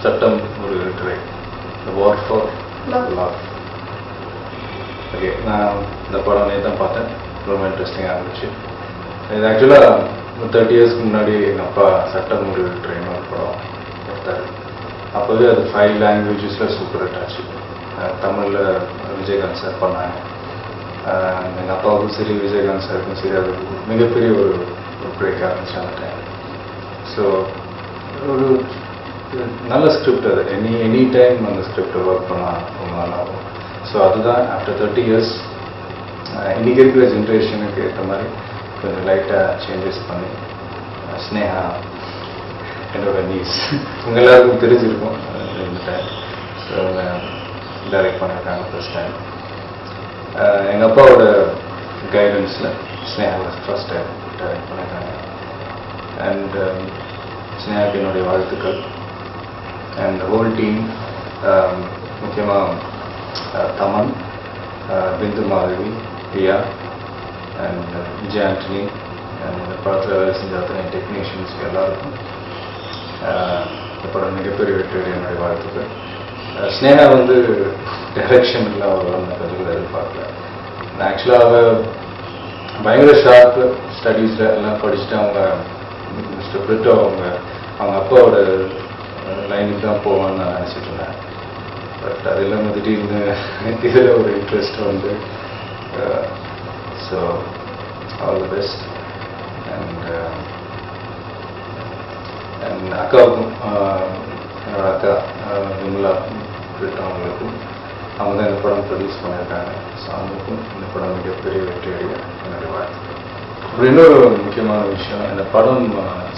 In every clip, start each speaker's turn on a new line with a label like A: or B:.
A: சட்டம் ஒரு try, war for love. Okay, நான் இந்த படம் நேற்று தான் பார்த்தேன், ரொம்ப இன்ட்ரெஸ்டிங்காக இருந்துச்சு. இது ஆக்சுவலாக 30 இயர்ஸ்க்கு முன்னாடி எங்கள் அப்பா சட்டம் ஒரு ட்ரைன்னு ஒரு படம் எடுத்தார். அப்போவே அது 5 லாங்குவேஜஸில் சூப்பர் ஹிட் ஆச்சு. தமிழில் விஜயகாந்த் சார் பண்ணாங்க. எங்கள் அப்பாவுக்கும் சரி விஜயகாந்த் சாருக்கும் சரி அது மிகப்பெரிய ஒரு பிரேக்காக இருந்துச்சு அந்த டைம். ஸோ ஒரு நல்ல ஸ்கிரிப்ட் அது, எனி டைம் அந்த ஸ்கிரிப்டை ஒர்க் பண்ணால் ரொம்ப நல்லாகும். ஸோ அதுதான் ஆஃப்டர் 30 இயர்ஸ் இன்றைக்கி இருக்கிற ஜென்ரேஷனுக்கு ஏற்ற மாதிரி கொஞ்சம் லைட்டாக சேஞ்சஸ் பண்ணி ஸ்னேகா என்னோட நியூஸ் உங்கள் எல்லாருக்கும் தெரிஞ்சிருக்கும் இந்த டைம். ஸோ அவங்க டைரக்ட் பண்ணியிருக்காங்க ஃபர்ஸ்ட் டைம். எங்கள் அப்பாவோட கைடன்ஸில் ஸ்னேகாவை ஃபர்ஸ்ட் டைம் டைரக்ட் பண்ணியிருக்காங்க. அண்ட் ஸ்னேகாவுக்கு என்னுடைய வாழ்த்துக்கள். அண்ட் ஹோல் டீம், முக்கியமாக தமன், பிந்து மாதவி, பிரியா அண்ட் விஜய் ஆண்டனி அண்ட் இந்த படத்தில் வேலை செஞ்ச அத்தனை டெக்னீஷியன்ஸ்க்கு எல்லாருக்கும் இந்த படம் மிகப்பெரிய வெற்றி என்னுடைய வாழ்த்துக்கள். ஸ்னேகா வந்து டைரக்ஷனில் அவர் வந்து கொஞ்சம் எதிர்பார்க்கல. ஆக்சுவலாக அவள் பயங்கர ஷார்ப்பு, ஸ்டடீஸில் எல்லாம் படிச்சுட்டு அவங்க மிஸ்டர் பிரிட்டோ அவங்க அப்பாவோட லைனுக்கு தான் போவான்னு நான் நினச்சிட்டு இருந்தேன். பட் அது இல்லாமல் திடீர்னு இதில் ஒரு இன்ட்ரெஸ்ட் வந்து so all the best. And அக்காவுக்கும், என்னோட அக்கா விமலா பிரிட்டோ அவங்களுக்கும், அவங்க தான் இந்த படம் ப்ரொடியூஸ் பண்ணியிருக்காங்க. ஸோ அவங்களுக்கும் இந்த படம் மிகப்பெரிய வெற்றி அடைய என்னுடைய வாழ்த்துக்கள். அப்புறம் இன்னொரு முக்கியமான விஷயம், இந்த படம்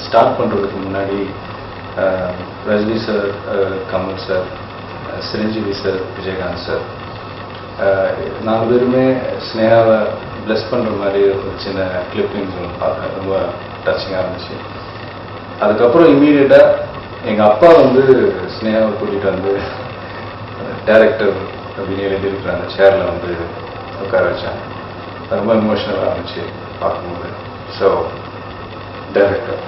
A: ஸ்டார்ட் பண்ணுறதுக்கு முன்னாடி Rajini sir, Kamal sir, Chiranjeevi sir, Vijayakanth sir 4 பேருமே ஸ்னேகாவை பிளஸ் பண்ணுற மாதிரி ஒரு சின்ன கிளிப்பிங்ஸ் ஒன்று பார்த்தேன். ரொம்ப டச்சிங்காக இருந்துச்சு. அதுக்கப்புறம் இம்மீடியட்டாக எங்கள் அப்பா வந்து ஸ்னேகாவை கூட்டிகிட்டு வந்து டைரக்டர் அப்படின்னு எழுதியிருக்கிற அந்த சேரில் வந்து உட்கார வச்சாங்க. ரொம்ப எமோஷ்னலாக இருந்துச்சு பார்க்கும்போது. So director